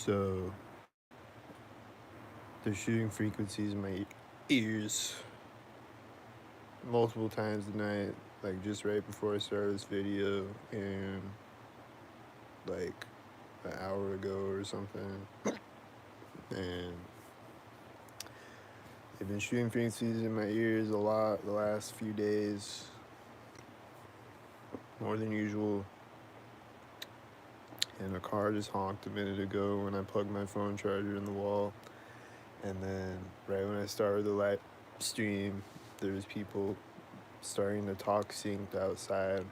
So they're shooting frequencies in my ears multiple times a night, like just right before I started this video and like an hour ago or something. And they've been shooting frequencies in my ears a lot the last few days, more than usual. And a car just honked a minute ago when I plugged my phone charger in the wall. And then right when I started the live stream, there's people starting to talk synced outside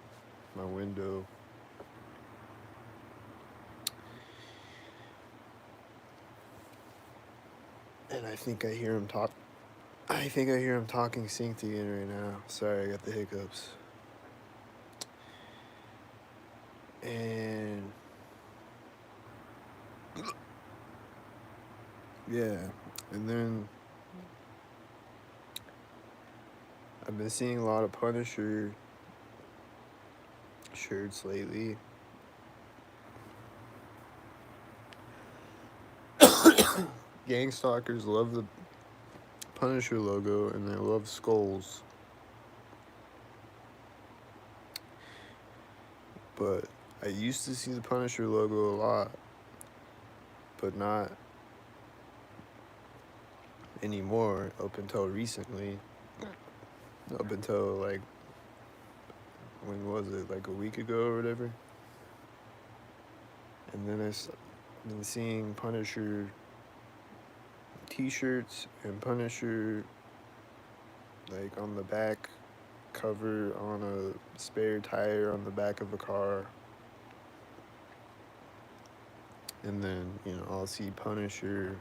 my window. And I think I hear him talk. I think I hear him talking synced again right now. Sorry, I got the hiccups. And yeah, and then I've been seeing a lot of Punisher shirts lately. Gangstalkers love the Punisher logo and they love skulls. But I used to see the Punisher logo a lot, but not anymore up until recently. Up until like, when was it? Like a week ago or whatever. And then I've been seeing Punisher t-shirts and Punisher like on the back cover on a spare tire on the back of a car. And then, I'll see Punisher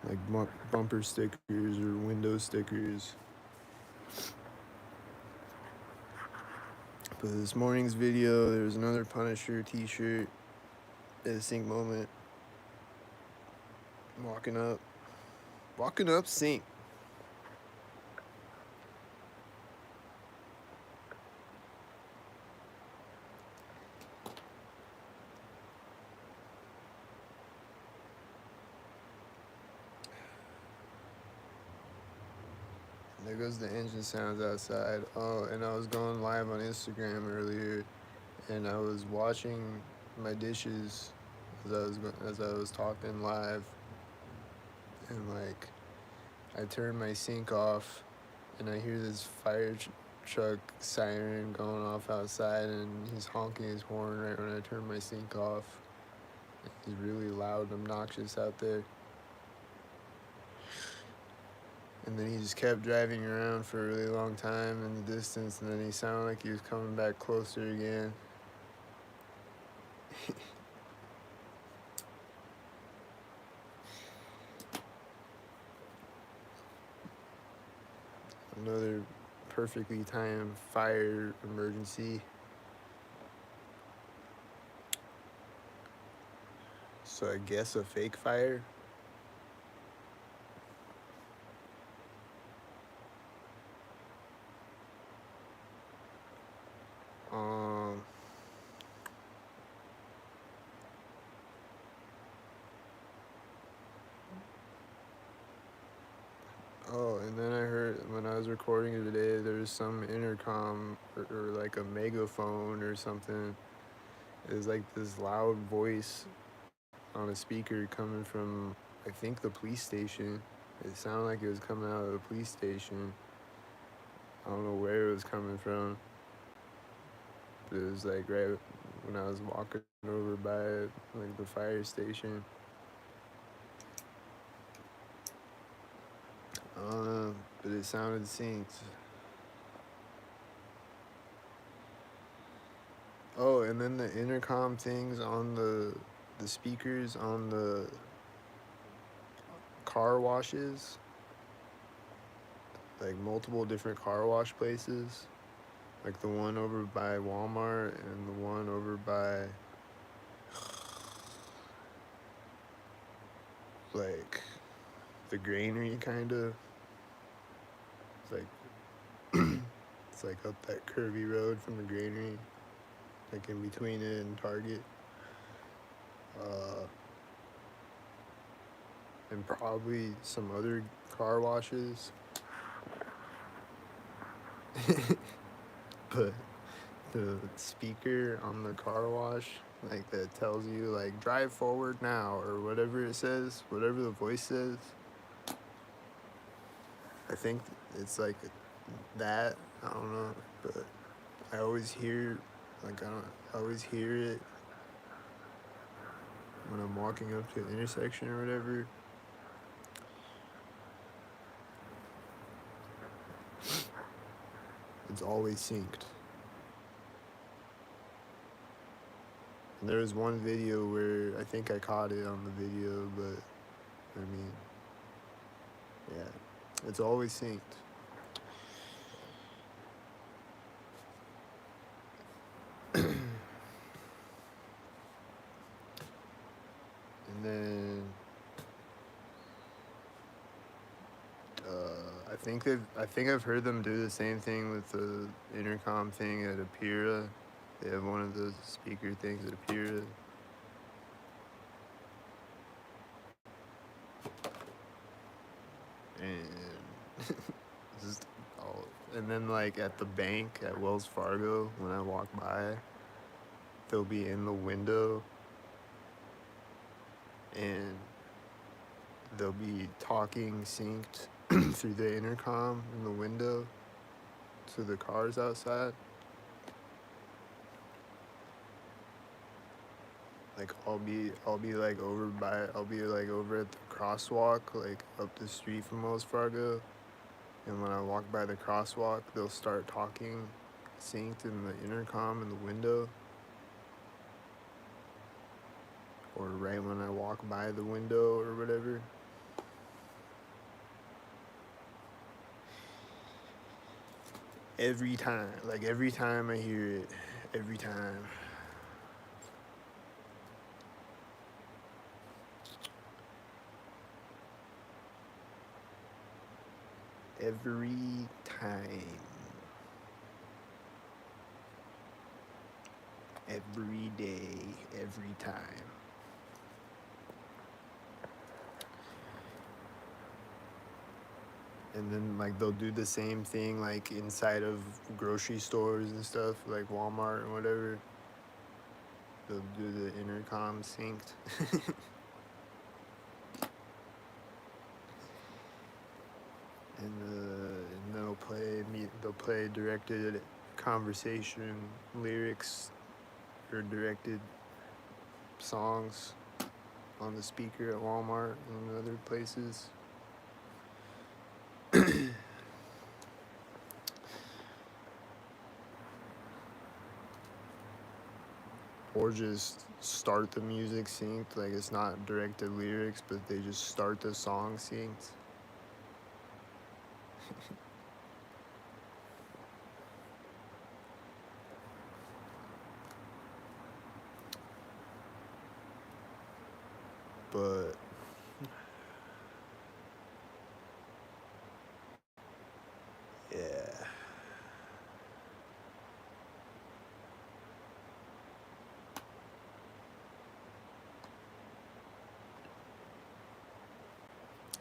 like bumper stickers or window stickers. But this morning's video, there was another Punisher t-shirt at a sync moment. Walking up sync. There goes the engine sounds outside. Oh, and I was going live on Instagram earlier, and I was washing my dishes as I was talking live, and like I turned my sink off, and I hear this fire truck siren going off outside, and he's honking his horn right when I turn my sink off. He's really loud and obnoxious out there. And then he just kept driving around for a really long time in the distance, and then he sounded like he was coming back closer again. Another perfectly timed fire emergency. So I guess a fake fire. Um, oh, and then I heard when I was recording it today, there was some intercom or like a megaphone or something. It was like this loud voice on a speaker coming from, I think, the police station. It sounded like it was coming out of the police station. I don't know where it was coming from. But it was like right when I was walking over by like the fire station. I don't know, but it sounded synced. Oh, and then the intercom things on the speakers on the car washes, like multiple different car wash places, like the one over by Walmart and the one over by like the granary kind of. It's like it's like up that curvy road from the granary, like in between it and Target. and probably some other car washes. But the speaker on the car wash, like that tells you like drive forward now or whatever it says, whatever the voice says. I think it's like that. I don't know, but I always hear like I always hear it when I'm walking up to an intersection or whatever. It's always synced. And there was one video where I think I caught it on the video, but I mean, yeah, it's always synced. And then I think I've heard them do the same thing with the intercom thing at Apira. They have one of those speaker things at Apira. And just all, and then like at the bank at Wells Fargo when I walk by, they'll be in the window and they'll be talking synced through the intercom in the window to the cars outside. Like I'll be like I'll be like over at the crosswalk like up the street from Wells Fargo, and when I walk by the crosswalk they'll start talking synced in the intercom in the window, or right when I walk by the window or whatever. Every time, like every time I hear it, every time. Every time. Every day, every time. And then like they'll do the same thing like inside of grocery stores and stuff, like Walmart and whatever. They'll do the intercom synced. And they'll play directed conversation lyrics or directed songs on the speaker at Walmart and other places. Or just start the music synced, like it's not directed lyrics, but they just start the song synced. But yeah.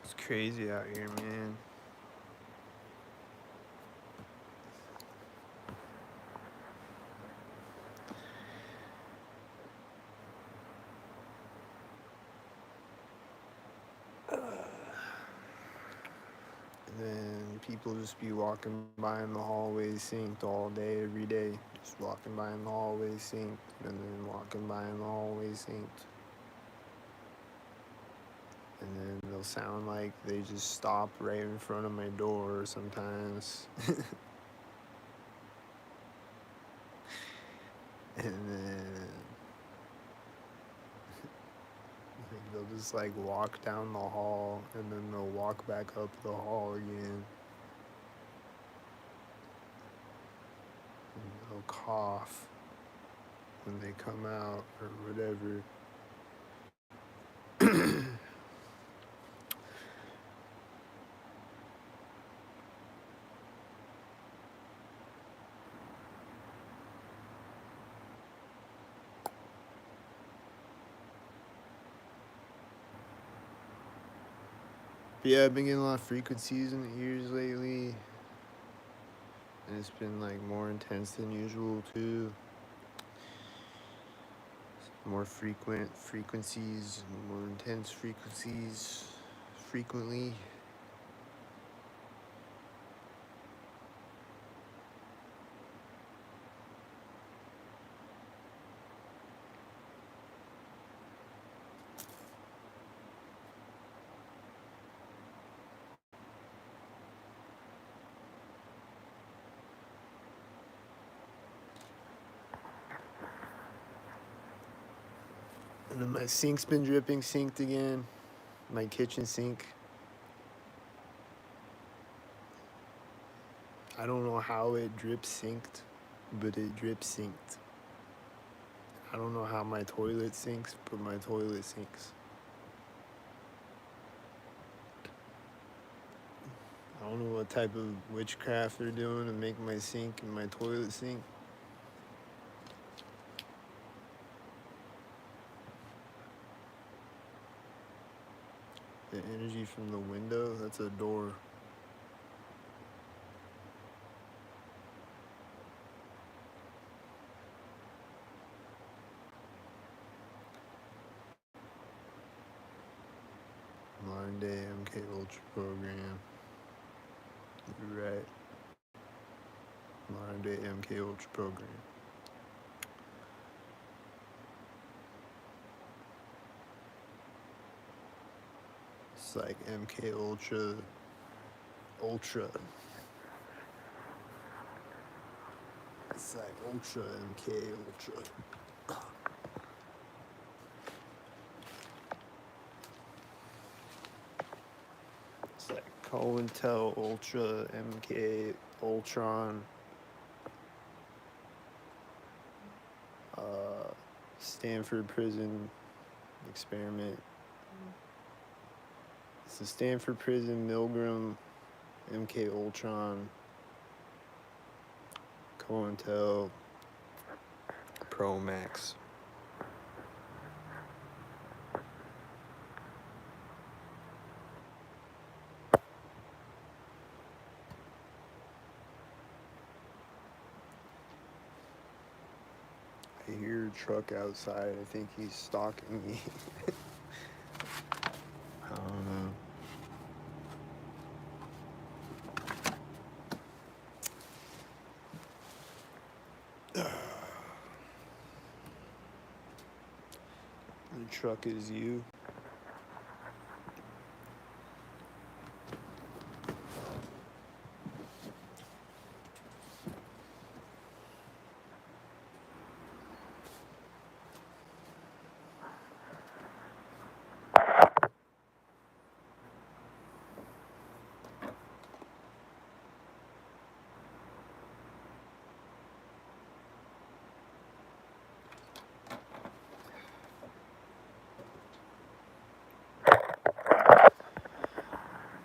It's crazy out here, man. And then people just be walking by in the hallways synced all day, every day. Just walking by in the hallways synced, and then walking by in the hallways synced. And then they'll sound like they just stop right in front of my door sometimes. And then they'll just like walk down the hall and then they'll walk back up the hall again. And they'll cough when they come out or whatever. But yeah, I've been getting a lot of frequencies in the ears lately, and it's been like more intense than usual too. More frequent frequencies, more intense frequencies, frequently. And then my sink's been dripping synced again. My kitchen sink. I don't know how it drip synced, but it drip synced. I don't know how my toilet sinks, but my toilet sinks. I don't know what type of witchcraft they're doing to make my sink and my toilet sink. The energy from the window, that's a door. Modern day MK Ultra program. You're right. Modern day MK Ultra program. It's like MK Ultra. Ultra. It's like Ultra MK Ultra. It's like COINTEL Ultra MK Ultron. Stanford prison experiment. It's the Stanford prison Milgram MK Ultron COINTEL Pro Max. I hear a truck outside. I think he's stalking me. I don't know. The truck is you.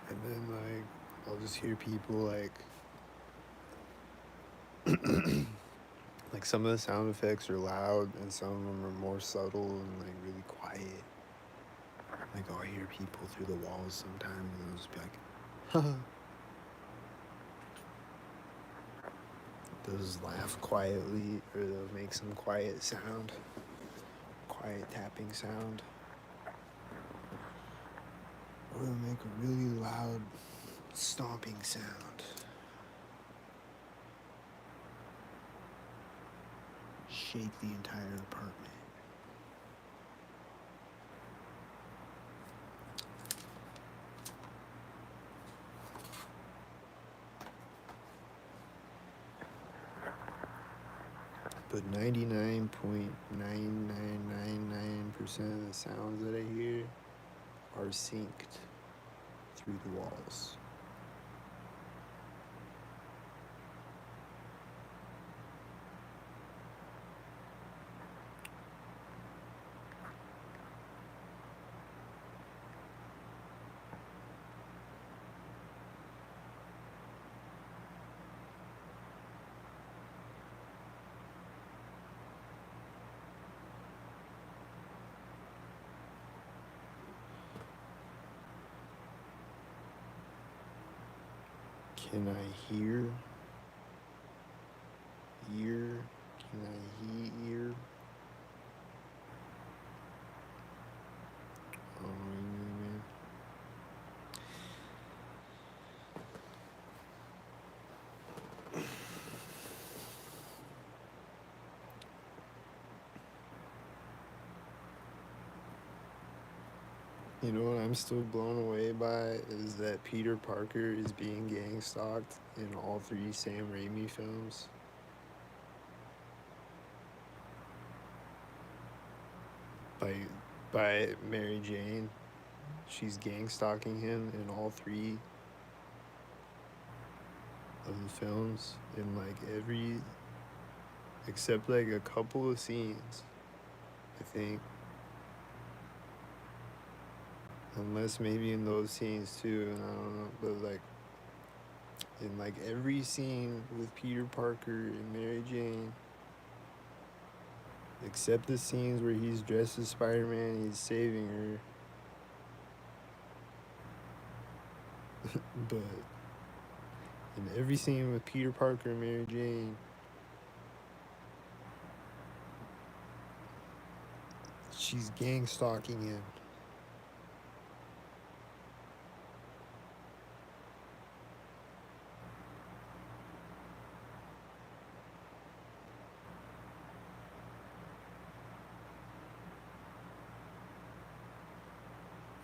And then like I'll just hear people like some of the sound effects are loud and some of them are more subtle and like really quiet. Like I'll hear people through the walls sometimes and they'll just be like, haha. They'll just laugh quietly or they'll make some quiet sound. Quiet tapping sound. Or they'll make a really loud stomping sound. Shake the entire apartment. But 99.9999% of the sounds that I hear are synced through the walls. Can I hear? Ear? Can I hear? Oh, man. You know what I'm still blown away by is that Peter Parker is being gang stalked in all three Sam Raimi films by Mary Jane. She's gang stalking him in all three of the films in like every except like a couple of scenes, I think. Unless maybe in those scenes too, and I don't know, but like in like every scene with Peter Parker and Mary Jane, except the scenes where he's dressed as Spider-Man and he's saving her. But in every scene with Peter Parker and Mary Jane, she's gang stalking him.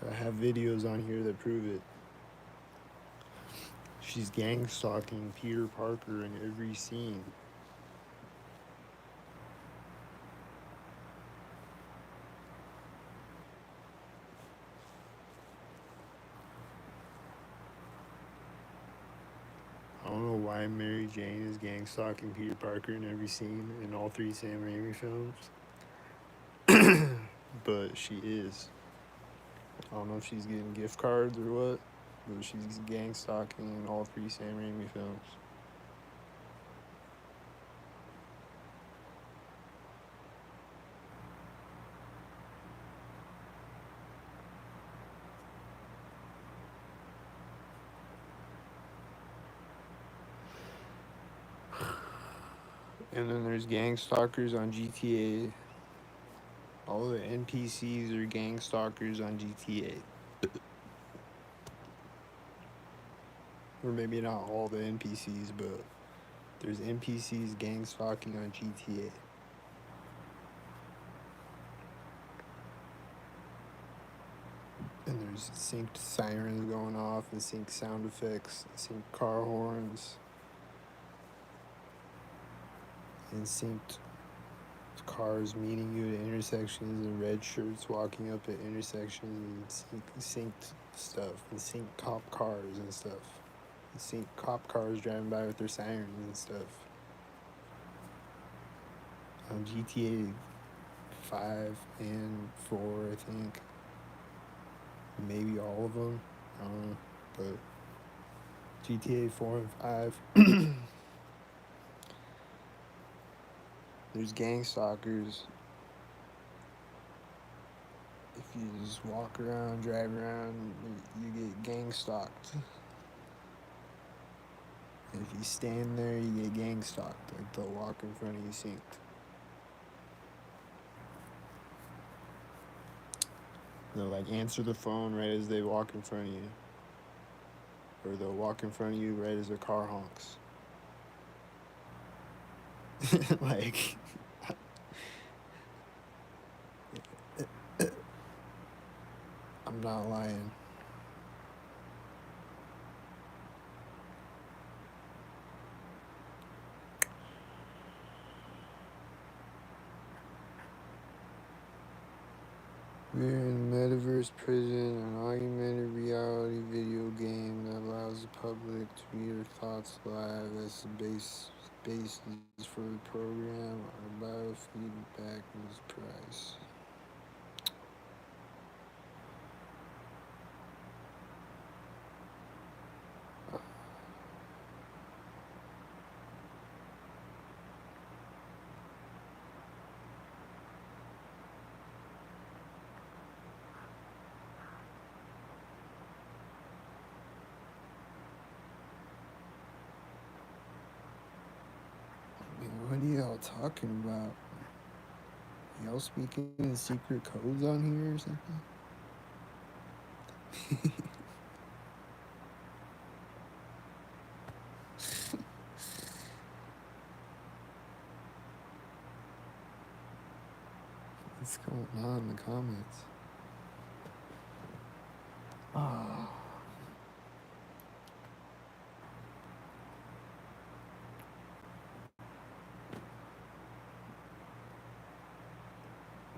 I have videos on here that prove it. She's gang stalking Peter Parker in every scene. I don't know why Mary Jane is gang stalking Peter Parker in every scene in all three Sam Raimi films. But she is. I don't know if she's getting gift cards or what, but she's gang stalking in all three Sam Raimi films. And then there's gang stalkers on GTA. All the NPCs are gang stalkers on GTA. Or maybe not all the NPCs, but there's NPCs gang stalking on GTA. And there's synced sirens going off and synced sound effects, synced car horns, and synced cars meeting you at intersections and red shirts walking up at intersections and synced stuff and synced cop cars and stuff. And synced cop cars driving by with their sirens and stuff. On GTA 5 and 4, I think. Maybe all of them. I don't know. But GTA 4 and 5. There's gang stalkers. If you just walk around, drive around, you get gang stalked. And if you stand there, you get gang stalked. Like they'll walk in front of you synced. They'll like answer the phone right as they walk in front of you. Or they'll walk in front of you right as their car honks. Like, I'm not lying. We're in Metaverse Prison, an augmented reality video game that allows the public to view their thoughts live. That's the basis for the program. Our biofeedback is price. What are y'all talking about? Y'all speaking in secret codes on here or something? What's going on in the comments? Oh.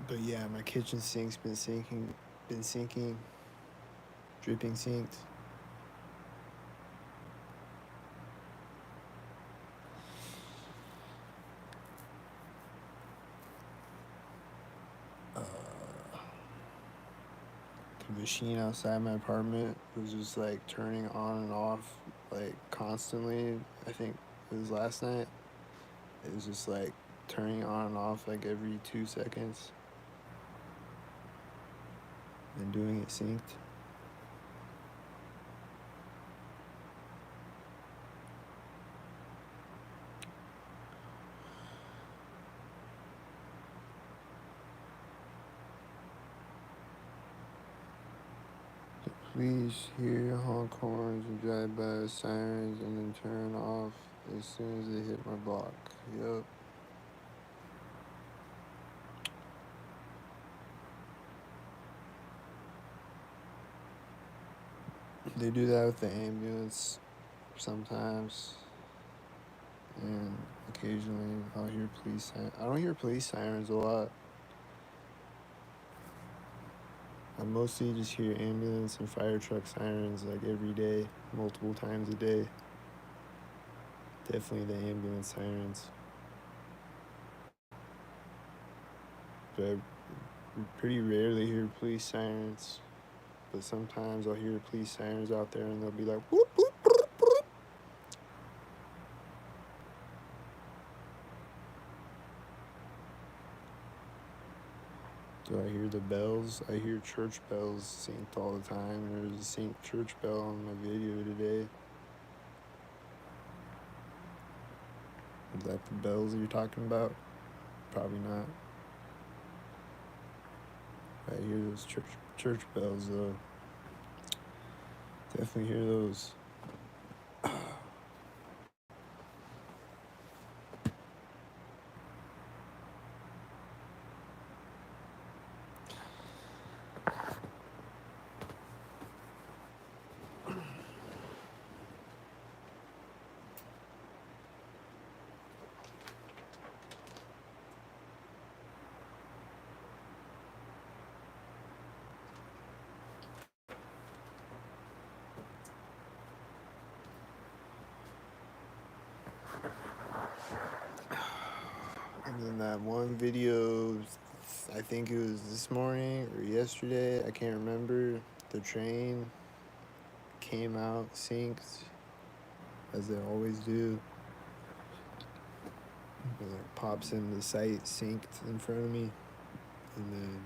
But yeah, my kitchen sink's been sinking, dripping sinked. The machine outside my apartment was just like turning on and off like constantly. I think it was last night. It was just like turning on and off like every 2 seconds and doing it synced. Please hear honk horns and drive by sirens and then turn off as soon as they hit my block. Yup. They do that with the ambulance sometimes, and occasionally I'll hear police sirens. I don't hear police sirens a lot. I mostly just hear ambulance and fire truck sirens like every day, multiple times a day. Definitely the ambulance sirens. But I pretty rarely hear police sirens. But sometimes I'll hear police sirens out there and they'll be like, whoop, whoop, whoop, whoop. Do I hear the bells? I hear church bells synced all the time. There's a synced church bell on my video today. Is that the bells you're talking about? Probably not. I hear those church bells though. Definitely hear those. And then that one video, I think it was this morning or yesterday, I can't remember. The train came out synced, as they always do. It like pops into the site synced in front of me, and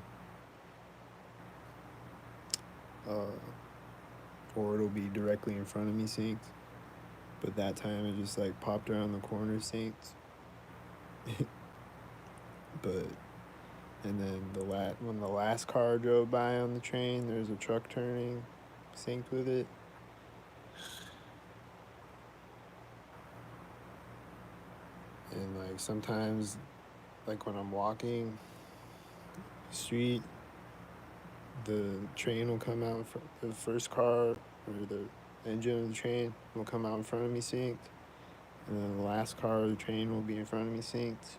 then, or it'll be directly in front of me synced. But that time it just like popped around the corner synced. But and then when the last car drove by on the train, there's a truck turning, synced with it. And like sometimes, like when I'm walking the street, the train will come out in front. The first car or the engine of the train will come out in front of me synced, and then the last car of the train will be in front of me synced.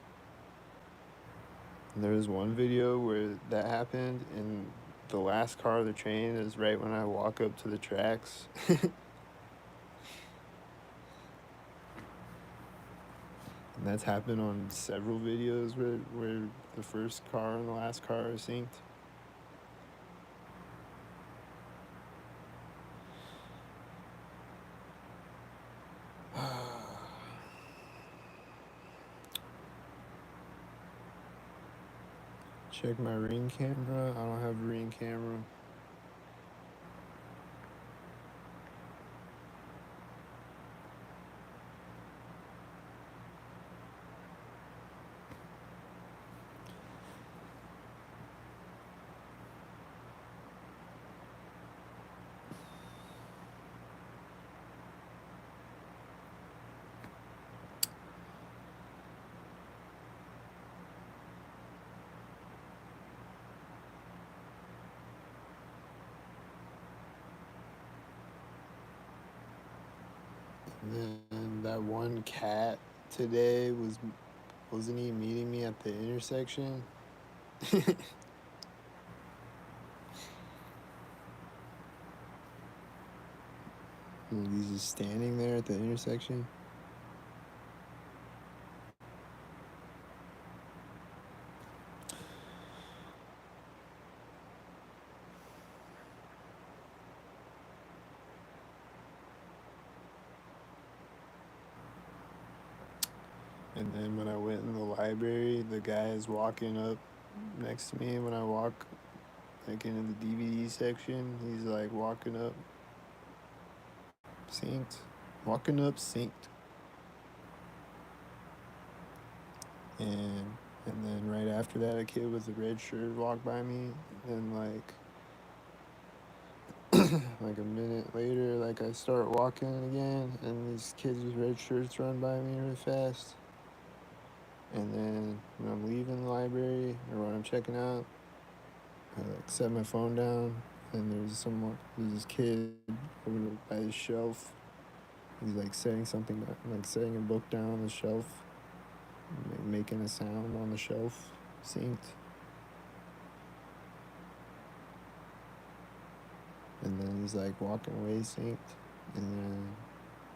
And there was one video where that happened, and the last car of the train is right when I walk up to the tracks. And that's happened on several videos where the first car and the last car are synced. Check my Ring camera. I don't have a Ring camera. And that one cat today wasn't he meeting me at the intersection? He's just standing there at the intersection. And then when I went in the library, the guy is walking up next to me when I walk like into the DVD section. He's like walking up synced. Walking up synced. And and then right after that a kid with a red shirt walked by me. And like a minute later, like I start walking again and these kids with red shirts run by me really fast. And then when I'm leaving the library or when I'm checking out, I like set my phone down and there's this kid over by the shelf. He's like setting something back, like setting a book down on the shelf, making a sound on the shelf, synced. And then he's like walking away synced. And then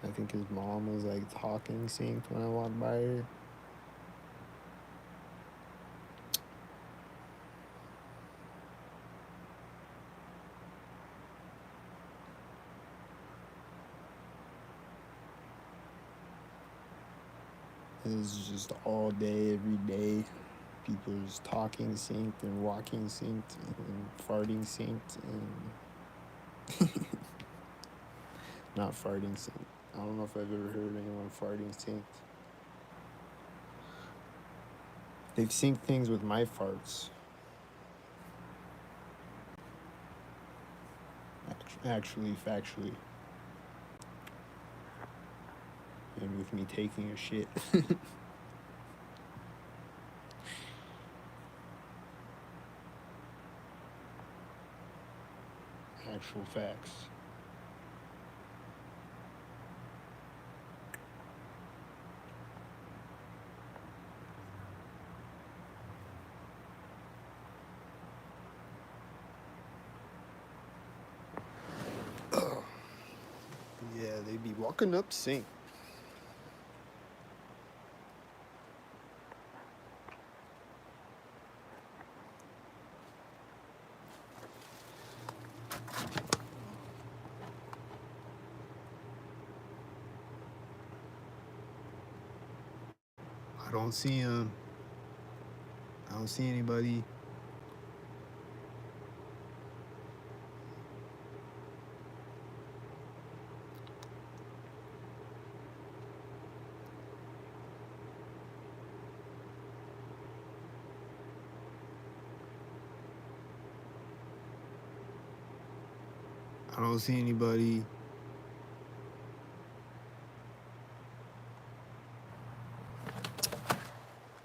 I think his mom was like talking synced when I walked by her. It's just all day, every day. People just talking synced and walking synced and farting synced and not farting synced. I don't know if I've ever heard anyone farting synced. They've synced things with my farts. Actually, factually. And with me taking a shit. Actual facts. Yeah, they be walking up sync. I don't see him. I don't see anybody. I don't see anybody.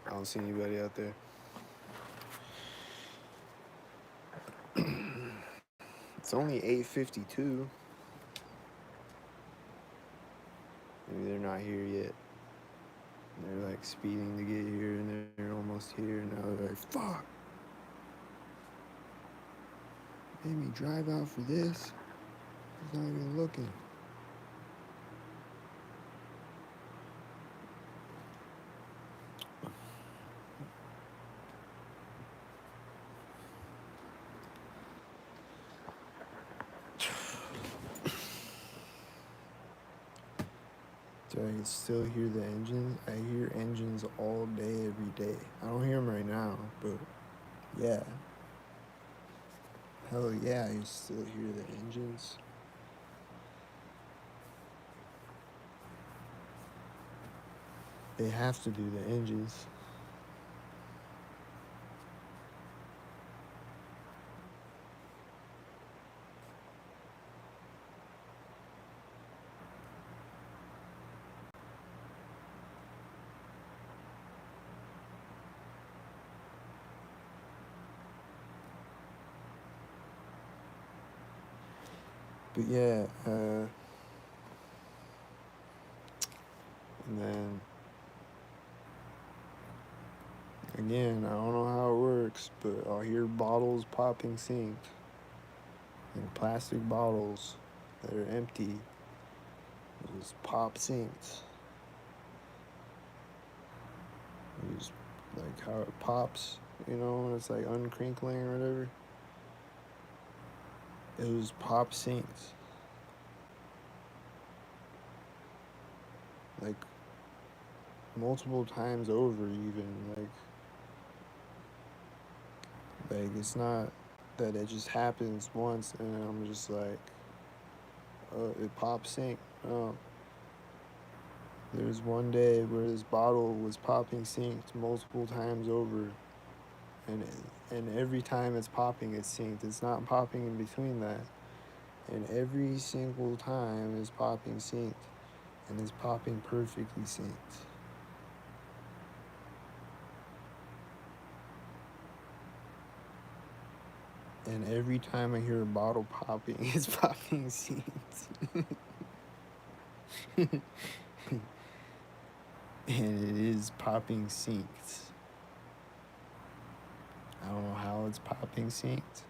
I don't see anybody out there. It's only 8:52. Maybe they're not here yet. They're like speeding to get here and they're almost here. And now they're like, fuck. Made me drive out for this. He's not even looking. Do I can still hear the engines? I hear engines all day, every day. I don't hear them right now, but yeah. Hell yeah, I still hear the engines. They have to do the engines. But yeah, And then again, I don't know how it works, but I'll hear bottles popping synced and plastic bottles that are empty just pop synced. Just like how it pops, when it's like uncrinkling or whatever. It was pop synced. Like multiple times over even. Like it's not that it just happens once and I'm just like, it pop sync. No. There's one day where this bottle was popping synced multiple times over, and every time it's popping, it's synced. It's not popping in between that, and every single time is popping synced, and it's popping perfectly synced. And every time I hear a bottle popping, it's popping synced. And it is popping synced. I don't know how it's popping synced,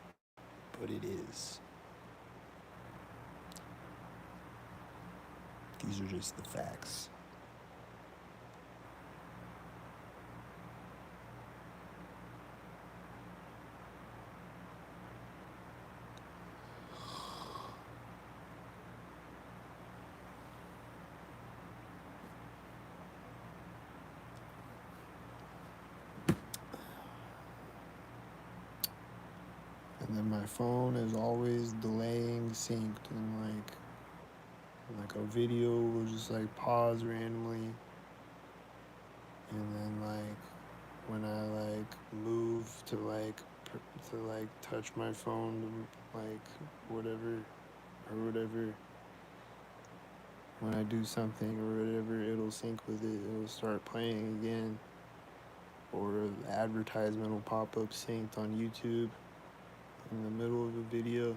but it is. These are just the facts. And then my phone is always delaying synced, and like a video will just like pause randomly, and then like when I like move to like touch my phone to like whatever, when I do something or whatever, it'll sync with it. It'll start playing again, or the advertisement will pop up synced on YouTube in the middle of a video.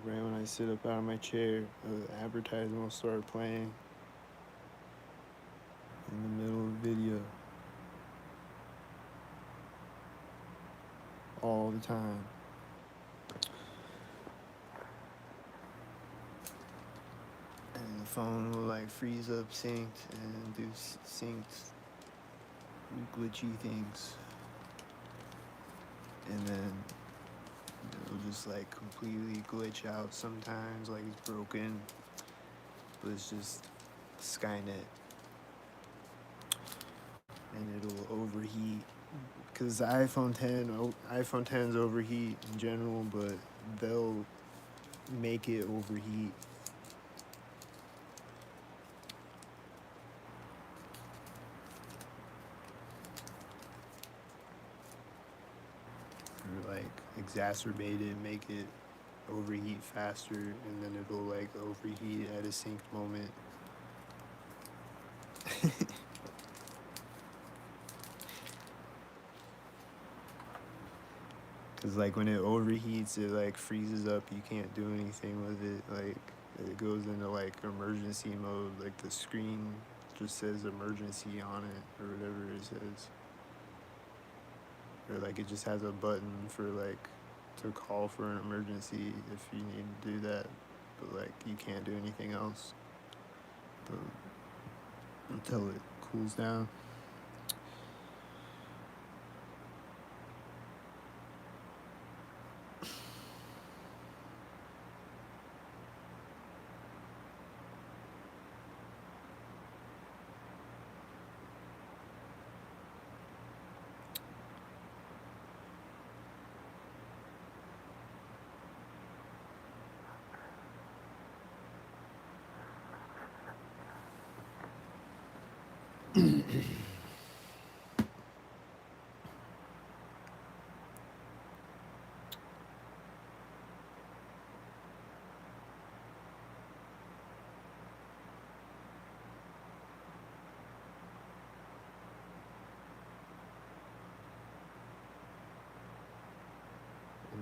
Right when I sit up out of my chair, the advertisement will start playing in the middle of the video. All the time. And the phone will like freeze up synced and do synced glitchy things. And then it'll just like completely glitch out sometimes, like it's broken. But it's just Skynet. And it'll overheat. Because iPhone 10s overheat in general, but they'll make it overheat. Or like exacerbate it, make it overheat faster, and then it'll like overheat at a synced moment. Cause like when it overheats, it like freezes up. You can't do anything with it. Like it goes into like emergency mode. Like the screen just says emergency on it or whatever it says. Or like it just has a button for like to call for an emergency if you need to do that. But like you can't do anything else until it cools down. And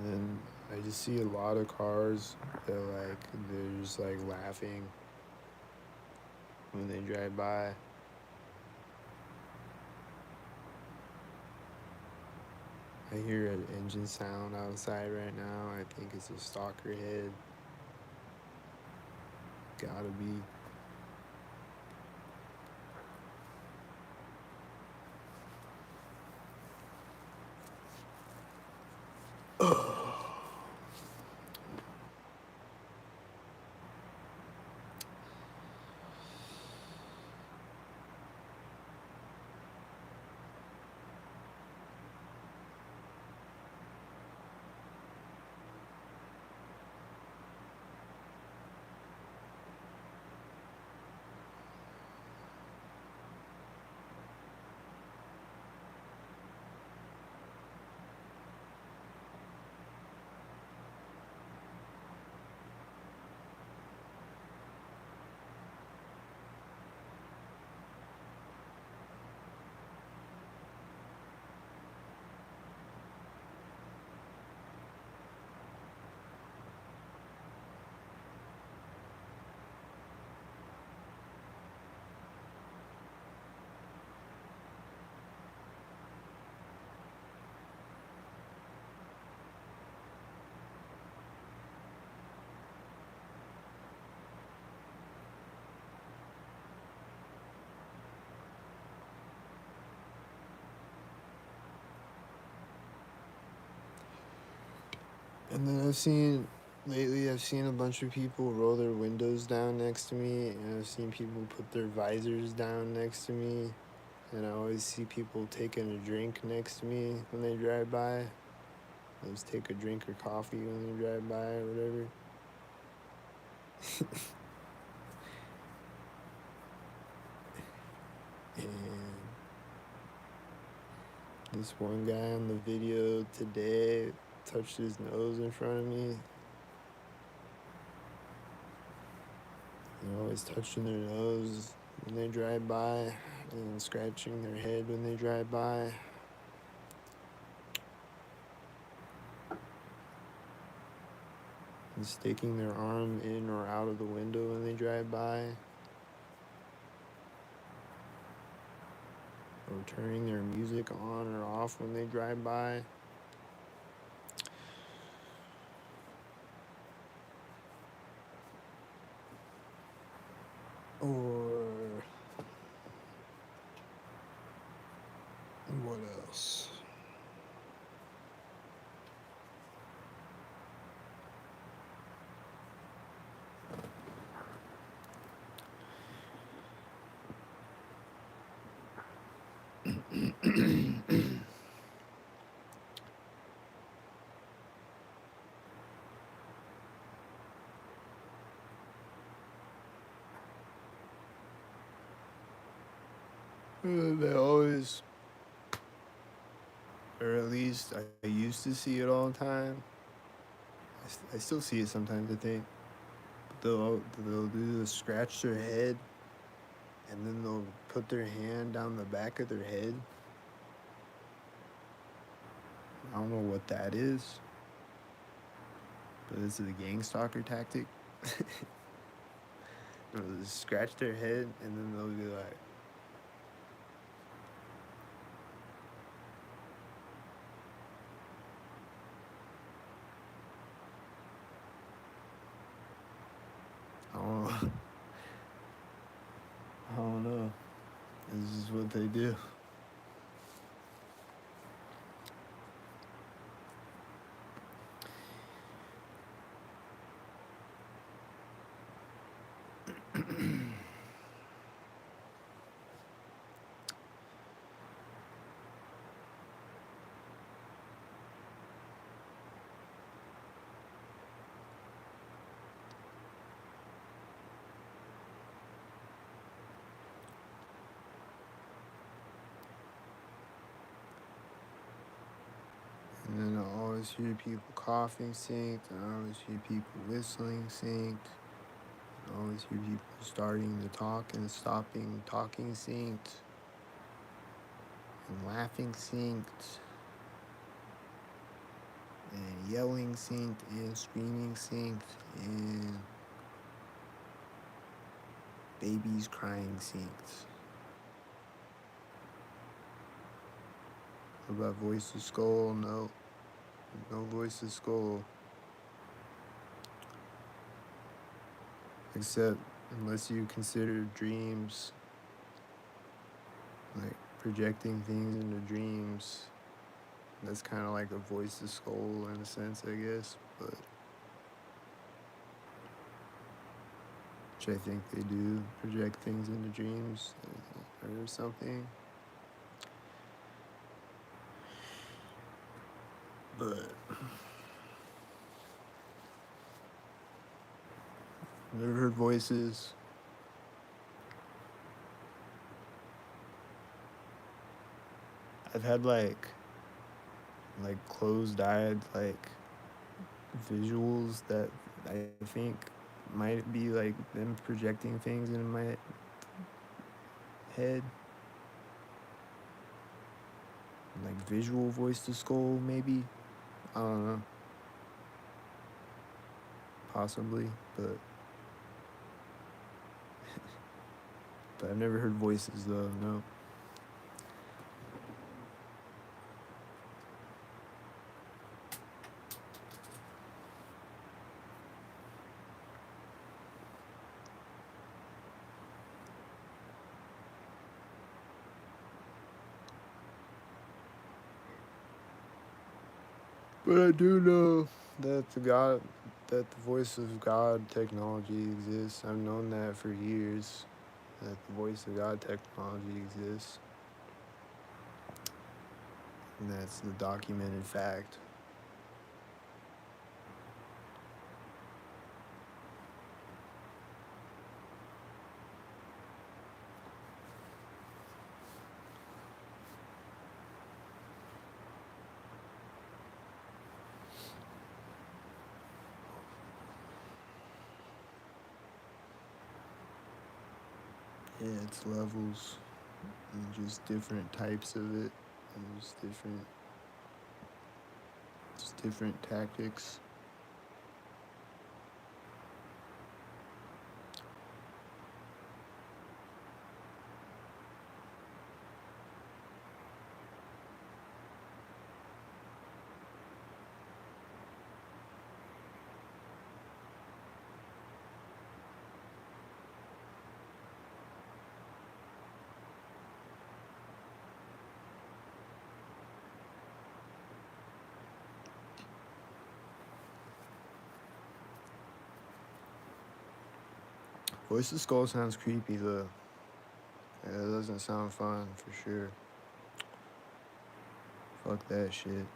then I just see a lot of cars that like they're just like laughing when they drive by. I hear an engine sound outside right now. I think it's a stalker head. Gotta be. And then I've seen a bunch of people roll their windows down next to me, and I've seen people put their visors down next to me, and I always see people taking a drink next to me when they drive by. They just take a drink or coffee when they drive by or whatever. And this one guy on the video today touched his nose in front of me. They're always touching their nose when they drive by and scratching their head when they drive by. And sticking their arm in or out of the window when they drive by. Or turning their music on or off when they drive by. Or what else? They always, or at least I used to see it all the time. I still see it sometimes, I think. But they'll do the scratch their head, and then they'll put their hand down the back of their head. I don't know what that is, but it's a gang stalker tactic. They'll just scratch their head, and then they'll be like, I don't know. I don't know. This is what they do. And then I always hear people coughing synced. I always hear people whistling synced. I always hear people starting to talk and stopping talking synced. And laughing synced. And yelling synced. And screaming synced. And Babies crying synced. What about voice of skull? No. No voice of skull. Except unless you consider dreams, like projecting things into dreams. That's kind of like a voice of skull in a sense, I guess. But which I think they do project things into dreams or something. But never heard voices. I've had like closed-eyed like visuals that I think might be like them projecting things in my head. Like visual voice to skull, maybe. I don't know. Possibly, but I've never heard voices though. No. But I do know that the voice of God technology exists. I've known that for years. That the voice of God technology exists. And that's the documented fact. Yeah, it's levels and just different types of it. And just different tactics. Voice of Skull sounds creepy though. Yeah, it doesn't sound fun for sure. Fuck that shit.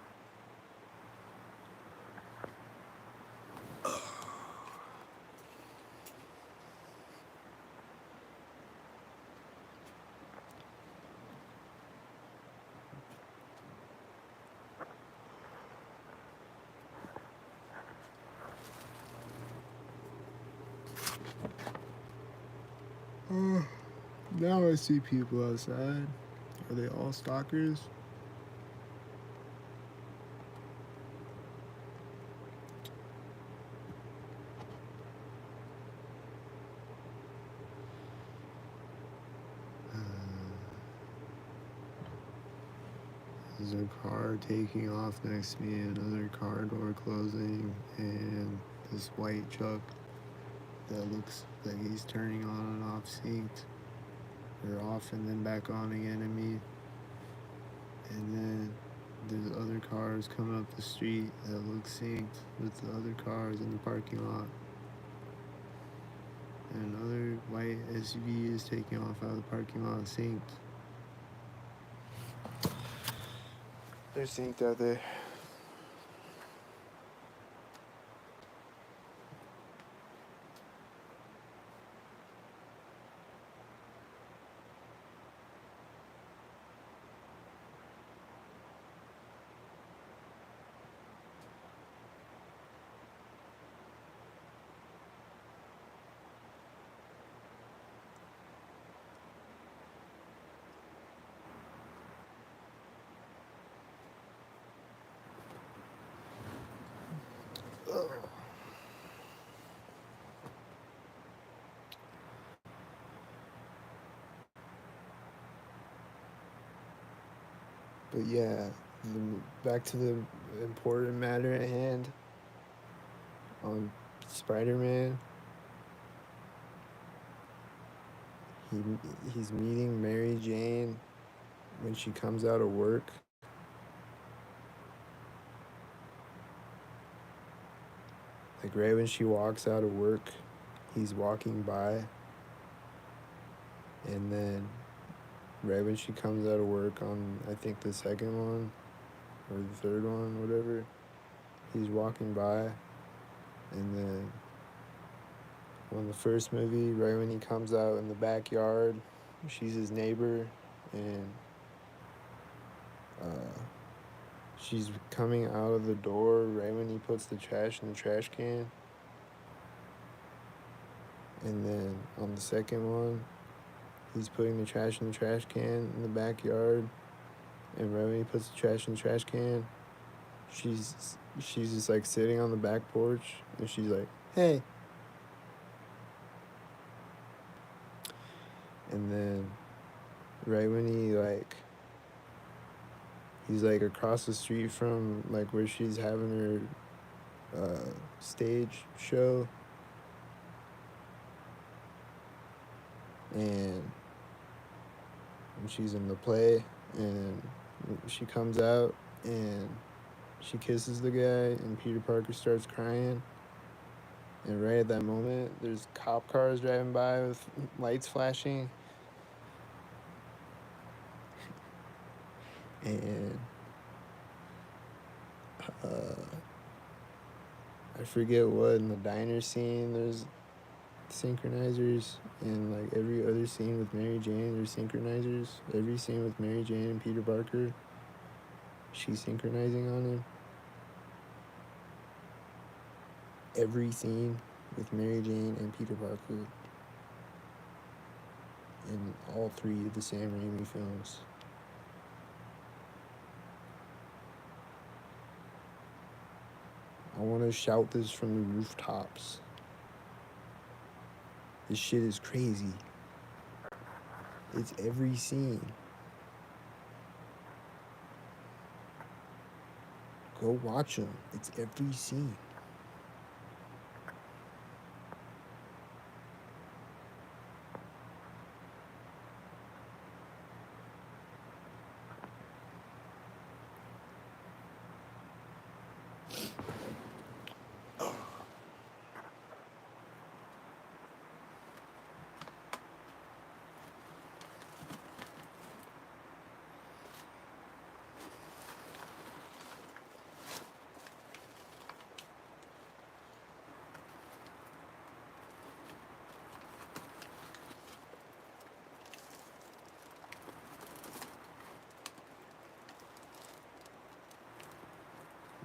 Now I see people outside. Are they all stalkers? There's a car taking off next to me, another car door closing, and this white truck that looks like he's turning on and off synced. Or off and then back on again at me. And then there's other cars coming up the street that look synced with the other cars in the parking lot. And another white SUV is taking off out of the parking lot synced. They're synced out there. But yeah, back to the important matter at hand. On Spider-Man, he he's meeting Mary Jane when she comes out of work. Like right when she walks out of work, he's walking by, and then right when she comes out of work on I think the second one or the third one, whatever, he's walking by, and then on the first movie, right when he comes out in the backyard, she's his neighbor, and uh, she's coming out of the door right when he puts the trash in the trash can. And then on the second one, he's putting the trash in the trash can in the backyard. And right when he puts the trash in the trash can, she's just like sitting on the back porch, and she's like, "Hey." And then right when he's like across the street from like where she's having her stage show, and she's in the play, and she comes out, and she kisses the guy, and Peter Parker starts crying. And right at that moment, there's cop cars driving by with lights flashing, and uh, I forget what in the diner scene. There's synchronizers, and like every other scene with Mary Jane, there's synchronizers. Every scene with Mary Jane and Peter Parker, she's synchronizing on him. Every scene with Mary Jane and Peter Parker in all three of the Sam Raimi films. I want to shout this from the rooftops. This shit is crazy. It's every scene. Go watch them. It's every scene.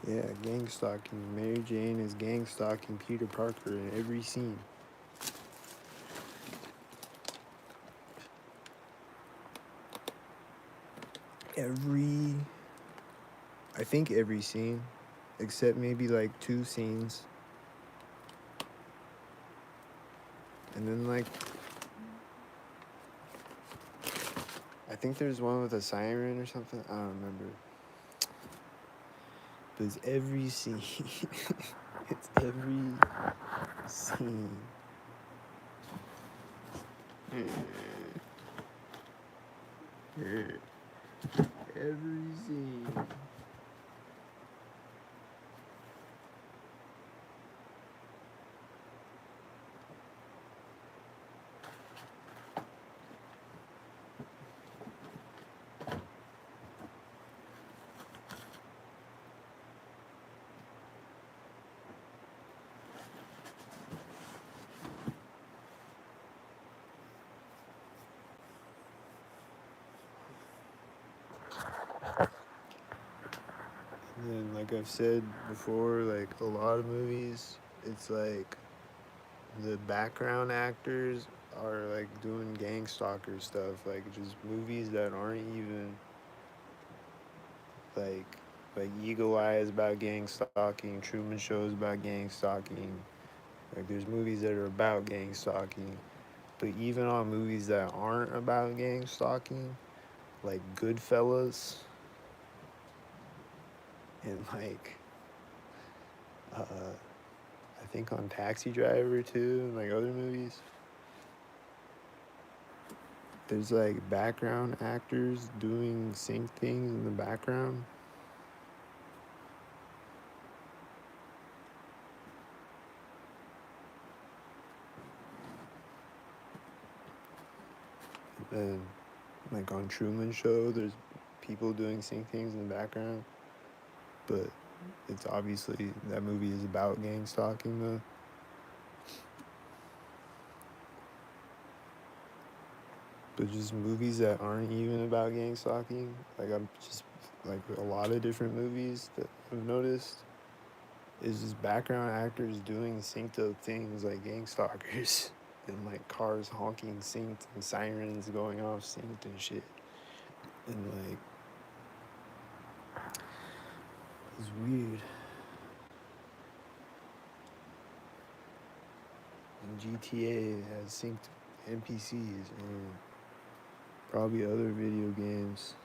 Yeah, gang stalking. Mary Jane is gang stalking Peter Parker in every scene. Every, I think every scene, except maybe like two scenes. And then like, I think there's one with a siren or something. I don't remember. But it's every scene. It's every scene. Every scene. And then, like I've said before, like a lot of movies, it's like the background actors are like doing gang stalker stuff, like just movies that aren't even like Eagle Eye is about gang stalking, Truman Show is about gang stalking. Like there's movies that are about gang stalking, but even on movies that aren't about gang stalking, like Goodfellas, And like, I think on Taxi Driver too, and like other movies, there's like background actors doing sync things in the background. And then, like on Truman Show, there's people doing sync things in the background. But it's obviously that movie is about gang stalking though. But just movies that aren't even about gang stalking, like I'm just like a lot of different movies that I've noticed is just background actors doing synced up things like gang stalkers and like cars honking synced and sirens going off synced and shit. And like it's weird. And GTA has synced NPCs and probably other video games.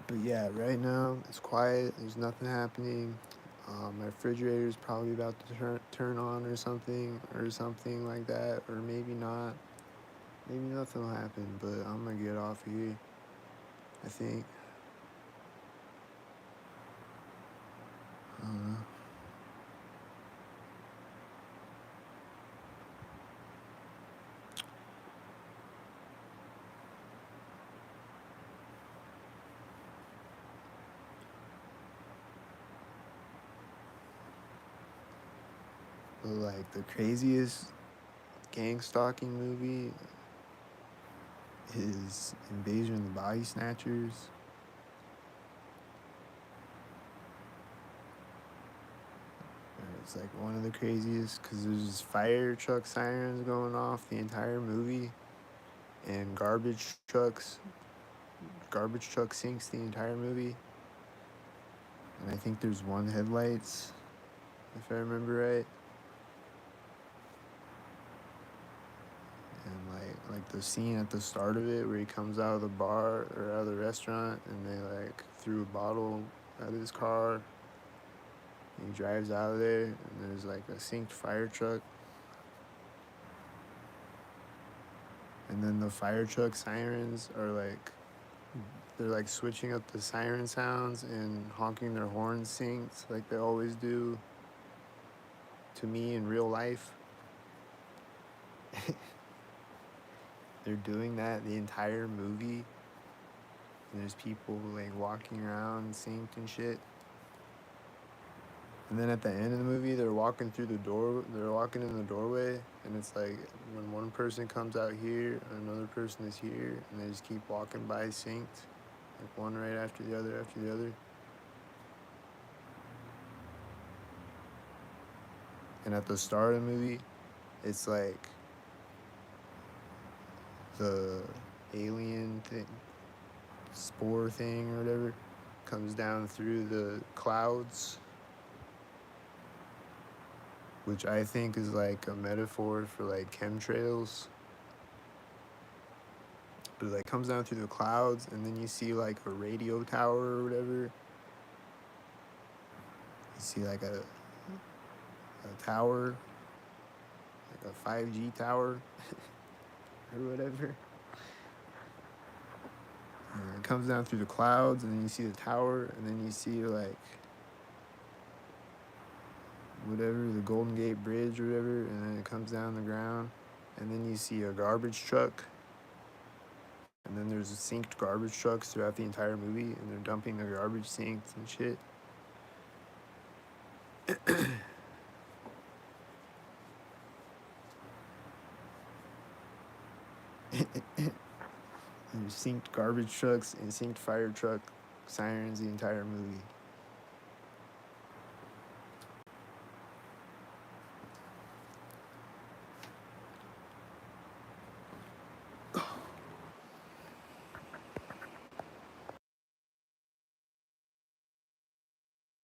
But yeah, right now it's quiet. There's nothing happening. My refrigerator is probably about to turn on or something like that, or maybe not. Maybe nothing will happen, but I'm gonna get off of here. I think. I don't know. But like the craziest gang stalking movie is Invasion of the Body Snatchers. It's like one of the craziest because there's just fire truck sirens going off the entire movie, and garbage truck sinks the entire movie. And I think there's one headlights, if I remember right. And like the scene at the start of it where he comes out of the bar or out of the restaurant and they like threw a bottle out of his car and he drives out of there and there's like a synced fire truck. And then the fire truck sirens are like they're like switching up the siren sounds and honking their horns synced like they always do to me in real life. They're doing that the entire movie. And there's people like walking around synced and shit. And then at the end of the movie, they're walking through the door. They're walking in the doorway, and it's like when one person comes out here, another person is here, and they just keep walking by synced, like one right after the other after the other. And at the start of the movie, it's like the alien thing, spore thing or whatever, comes down through the clouds, which I think is like a metaphor for like chemtrails. But it like comes down through the clouds, and then you see like a radio tower or whatever. You see like a tower, like a 5G tower or whatever. And it comes down through the clouds, and then you see the tower, and then you see like whatever, the Golden Gate Bridge or whatever, and then it comes down the ground, and then you see a garbage truck, and then there's synced garbage trucks throughout the entire movie, and they're dumping the garbage synced and shit. And synced garbage trucks and synced fire truck sirens the entire movie.